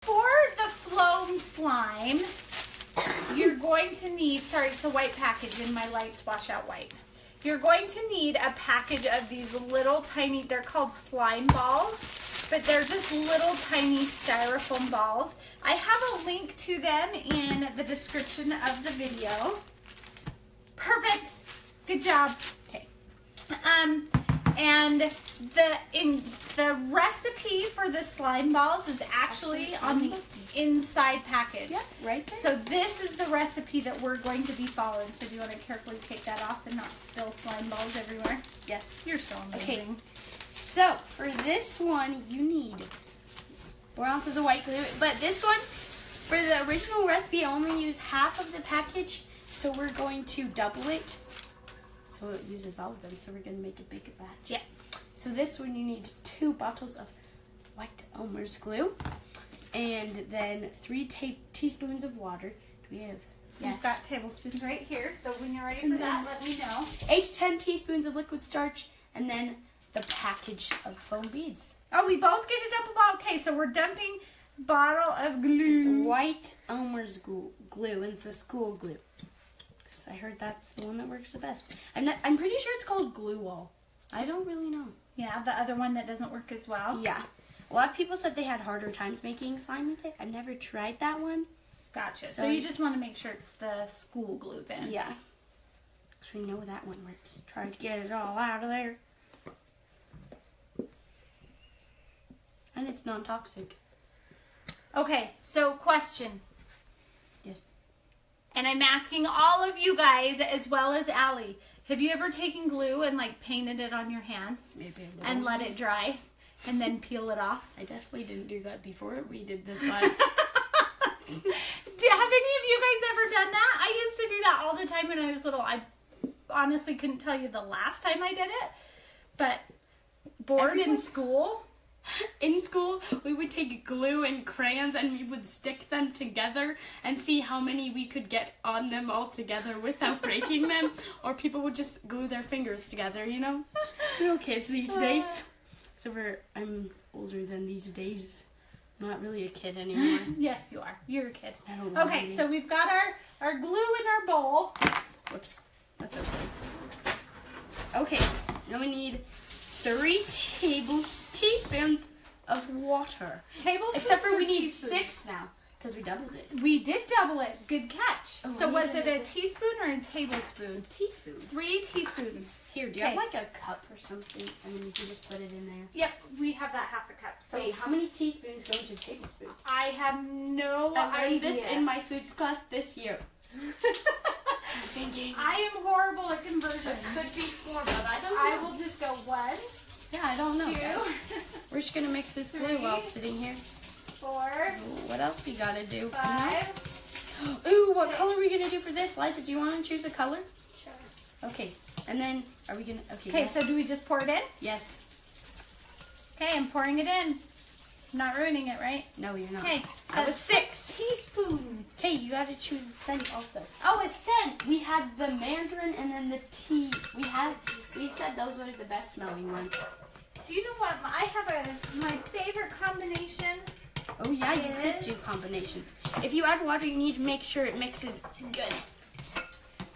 For the Floam slime, you're going to need, sorry, it's a white package and my lights wash out white. You're going to need a package of these little tiny, they're called slime balls, but they're just little tiny styrofoam balls. I have a link to them in the description of the video. Perfect. Good job. Okay. And the recipe for the slime balls is actually on the inside package. Yep, right there. So this is the recipe that we're going to be following. So do you want to carefully take that off and not spill slime balls everywhere? Yes. You're so amazing. Okay. So for this one, you need 4 ounces of white glue. But this one, for the original recipe, I only use half of the package. So we're going to double it. So it uses all of them. So we're going to make a bigger batch. Yeah. So this one, you need 2 bottles of white Elmer's glue. And then 3 teaspoons of water. Do we have? Yeah. We've got tablespoons right here. So when you're ready for that, let me know. 8 to 10 teaspoons of liquid starch. And then the package of foam beads. Oh, we both get a double bottle. Okay, so we're dumping bottle of glue. It's white Elmer's glue, and it's a school glue. I heard that's the one that works the best. I'm pretty sure it's called glue wall. I don't really know. Yeah, the other one that doesn't work as well. Yeah. A lot of people said they had harder times making slime with it. I've never tried that one. Gotcha. So you just want to make sure it's the school glue then. Yeah. Because we know that one works. Try to get it all out of there. And it's non-toxic. Okay, so question. Yes. And I'm asking all of you guys as well as Allie. Have you ever taken glue and like painted it on your hands? Maybe a little. And let it dry and then peel it off? I definitely didn't do that before we did this live. Have any of you guys ever done that? I used to do that all the time when I was little. I honestly couldn't tell you the last time I did it. But bored in school. In school, we would take glue and crayons and we would stick them together and see how many we could get on them all together without breaking them. Or people would just glue their fingers together, you know? Little kids these days. So I'm older than these days. I'm not really a kid anymore. Yes, you are. You're a kid. I don't know. Okay, so we've got our glue in our bowl. Whoops. That's okay. Okay, now we need 3 teaspoons of water. Tablespoons. Except for or we need teaspoons? 6 now because we doubled it. We did double it. Good catch. Oh, So was it a teaspoon or a tablespoon? Teaspoon. 3 teaspoons. Here, do you have like a cup or something? And then you can just put it in there. Yep, we have that half a cup. So Wait, how many teaspoons go into a tablespoon? I have no I learned idea. this in my foods class this year. Thinking. I am horrible at conversion. Could be 4, but I don't know. I will just go 1, Yeah, I don't know. 2, guys. We're just gonna mix this glue 3, while sitting here. 4, Ooh, what else you gotta do? 5. Ooh, what color are we gonna do for this? Liza, do you want to choose a color? Sure. Okay, and then are we gonna? Okay, so do we just pour it in? Yes. Okay, I'm pouring it in. I'm not ruining it, right? No, you're not. Okay, That was 6 teaspoons. Okay, you gotta choose the scent also. Oh, a scent. We had the mandarin and then the tea. We said those were the best smelling ones. Do you know what? I have my favorite combination. Oh yeah, you could do combinations. If you add water, you need to make sure it mixes good.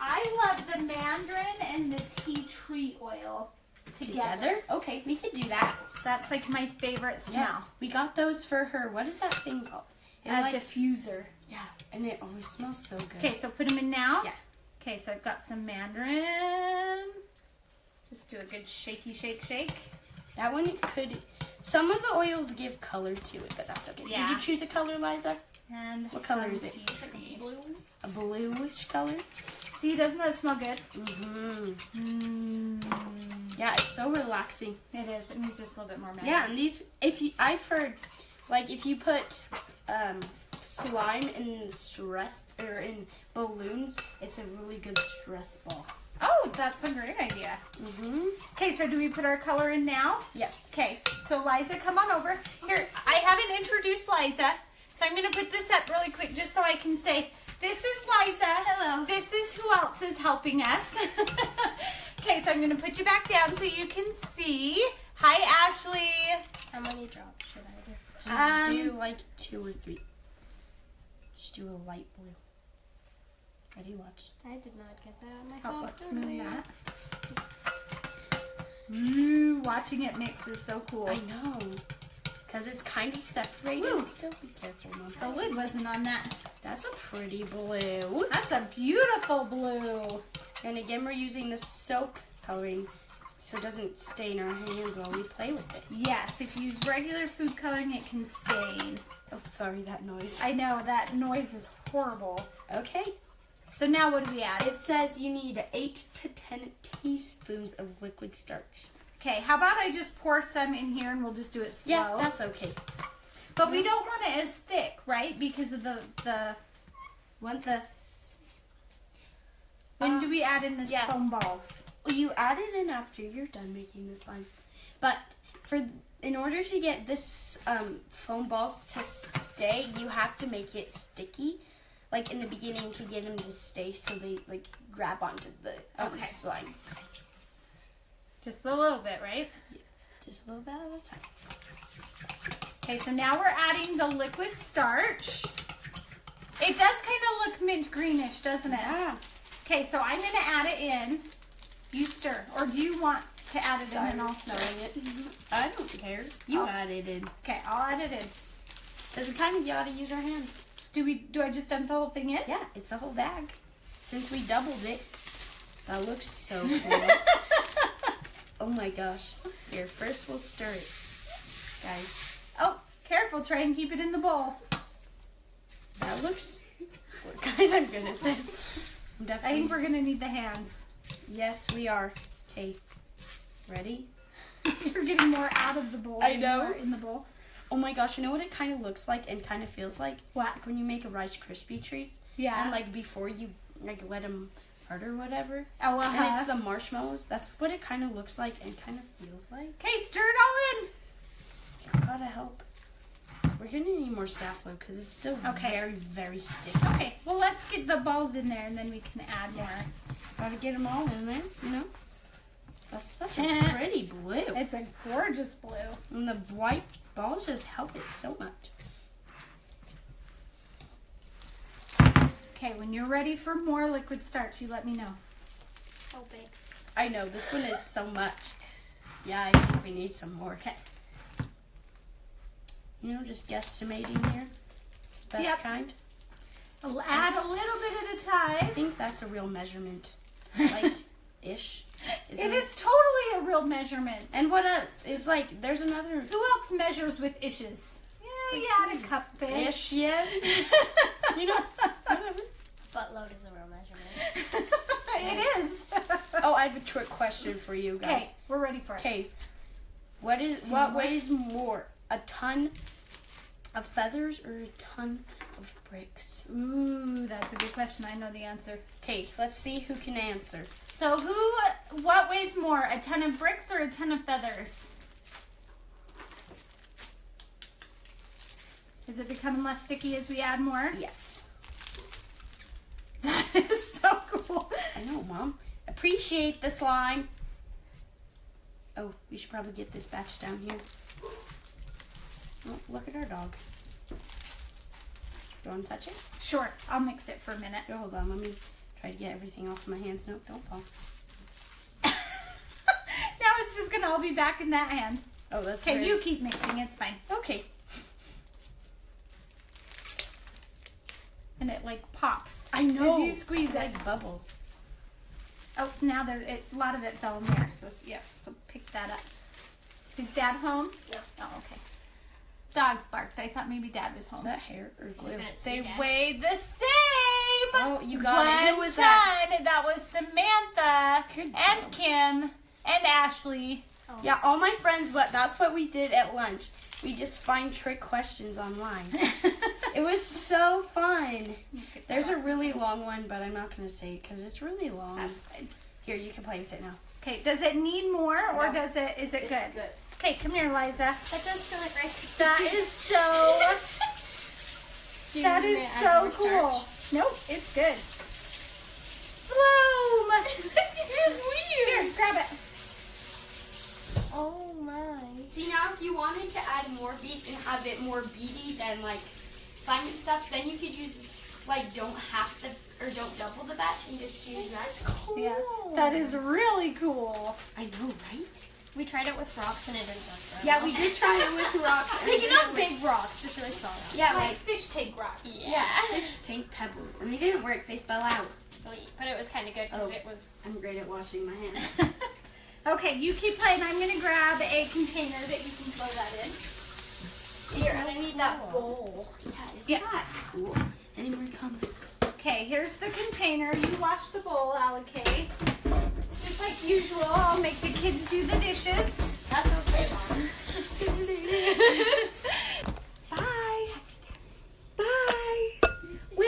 I love the mandarin and the tea tree oil together. Okay, we could do that. That's like my favorite smell. Yeah, we got those for her. What is that thing called? A diffuser. Yeah, and it always smells so good. Okay, so put them in now. Yeah. Okay, so I've got some mandarin. Just do a good shaky shake, shake. That one could. Some of the oils give color to it, but that's okay. Yeah. Did you choose a color, Liza? And What color is it? tea tree. Blue. A bluish color. See, doesn't that smell good? Mm-hmm. Yeah, it's so relaxing. It is. It needs just a little bit more mandarin. Yeah, and these, I've heard, like if you put slime in stress or in balloons, it's a really good stress ball. Oh, that's a great idea. Mm-hmm. Okay, so do we put our color in now? Yes. Okay, so Liza, come on over. Here, I haven't introduced Liza, so I'm going to put this up really quick just so I can say, this is Liza. Hello. This is who else is helping us. Okay, so I'm going to put you back down so you can see. Hi, Ashley. How many drops should I do? Just do like 2 or 3. Just do a light blue. Ready? Watch. I did not get that on Oh, myself. let's move that. Ooh, watching it mix is so cool. I know. Because it's kind of separated. Ooh. Still be careful, Mom. The lid wasn't on that. That's a pretty blue. That's a beautiful blue. And again, we're using the soap coloring so it doesn't stain our hands while we play with it. Yes, if you use regular food coloring, it can stain. Oh, sorry, that noise. I know, that noise is horrible. Okay. So now what do we add? It says you need 8 to 10 teaspoons of liquid starch. Okay, how about I just pour some in here and we'll just do it slow? Yeah, that's okay. But we don't want it as thick, right? Because of when do we add in the foam balls? Well, you add it in after you're done making the slime. But in order to get this foam balls to stay, you have to make it sticky. Like in the beginning to get them to stay so they like grab onto the slime. Just a little bit, right? Yeah, just a little bit at a time. Okay, so now we're adding the liquid starch. It does kind of look mint greenish, doesn't it? Yeah. Okay, so I'm going to add it in. You stir. Or do you want to add it in and I'll stir? it. I don't care. You add it in. Okay, I'll add it in. Because we kind of gotta use our hands. Do I just dump the whole thing in? Yeah, it's the whole bag. Since we doubled it. That looks so cool. Oh my gosh. Here, first we'll stir it. Guys. Oh, careful. Try and keep it in the bowl. That looks... Guys, I'm good at this. I think we're going to need the hands. Yes, we are. Okay. Ready? You're getting more out of the bowl. I know. More in the bowl. Oh my gosh, you know what it kind of looks like and kind of feels like? What? Like when you make a Rice Krispie treats. Yeah. And like before you like let them hurt or whatever. Oh, And it's the marshmallows. That's what it kind of looks like and kind of feels like. Okay, stir it all in. Gotta help. We're gonna need more sta-flo because it's still very, very sticky. Okay, well let's get the balls in there and then we can add more. Gotta get them all in there, you know? That's such a pretty blue. It's a gorgeous blue. And the white balls just help it so much. Okay, when you're ready for more liquid starch, you let me know. It's so big. I know, this one is so much. Yeah, I think we need some more. Okay. You know, just guesstimating here. It's the best kind. I'll add a little bit at a I time. think that's a real measurement. Like, ish. It is totally a real measurement. And what else? Is like, there's another... Who else measures with ishes? Yeah, you add a cup-ish. Ish, yeah. You know, whatever. Buttload is a real measurement. It is. Oh, I have a trick question for you guys. Okay, we're ready for it. Okay, what weighs more, a ton of feathers or a ton of bricks? Ooh, that's a good question. I know the answer. Okay, let's see who can answer. So what weighs more, a ton of bricks or a ton of feathers? Is it becoming less sticky as we add more? Yes. That is so cool. I know, Mom. Appreciate the slime. Oh, we should probably get this batch down here. Oh, look at our dog. Do you want to touch it? Sure, I'll mix it for a minute. Here, hold on. Let me try to get everything off my hands. No, don't fall. Now it's just going to all be back in that hand. Oh, that's Okay, very... you keep mixing. It's fine. Okay. And it like pops. I know. As you squeeze it. Like bubbles. Oh, now a lot of it fell in there. So yeah, so pick that up. Is Dad home? No. Oh, okay. Dogs barked. I thought maybe Dad was home. Is that hair or glue? They weigh the same. Oh, you got it. Who was One that? ton. That was Samantha Good and job. Kim and Ashley. Oh. Yeah, all my friends, that's what we did at lunch. We just find trick questions online. It was so fun. There's a really long one, but I'm not going to say it because it's really long. That's fine. Here, you can play with it now. Okay, does it need more or No. is it good? Good. Okay, come here, Liza. That does feel like Rice Krispies. That is so Do you that want me is to add so more cool. starch? Nope, it's good. Floam! Here, grab it. Oh my. See, now if you wanted to add more beads and have it more beady than like slime and stuff, then you could use like don't double the batch and just use that. Cool. Yeah, that is really cool. I know, right? We tried it with rocks and it didn't work very Yeah, well. we did try it with rocks. Like, you know, big rocks, just really small rocks. Yeah, Like like fish tank rocks. yeah, fish tank pebbles, and they didn't work. They fell out. But it was kind of good because it was. I'm great at washing my hands. Okay, you keep playing. I'm gonna grab a container that you can throw that in. Here, I need that bowl. Yeah, isn't that cool? Any more comments? Okay, here's the container. You wash the bowl, Allie. Just like usual, I'll make the kids do the dishes. That's okay, Mom. Bye. Bye. Wait.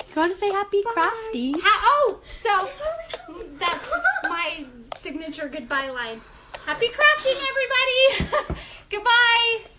You want to say happy crafty? So that's my signature goodbye line. Happy crafting, everybody. Goodbye.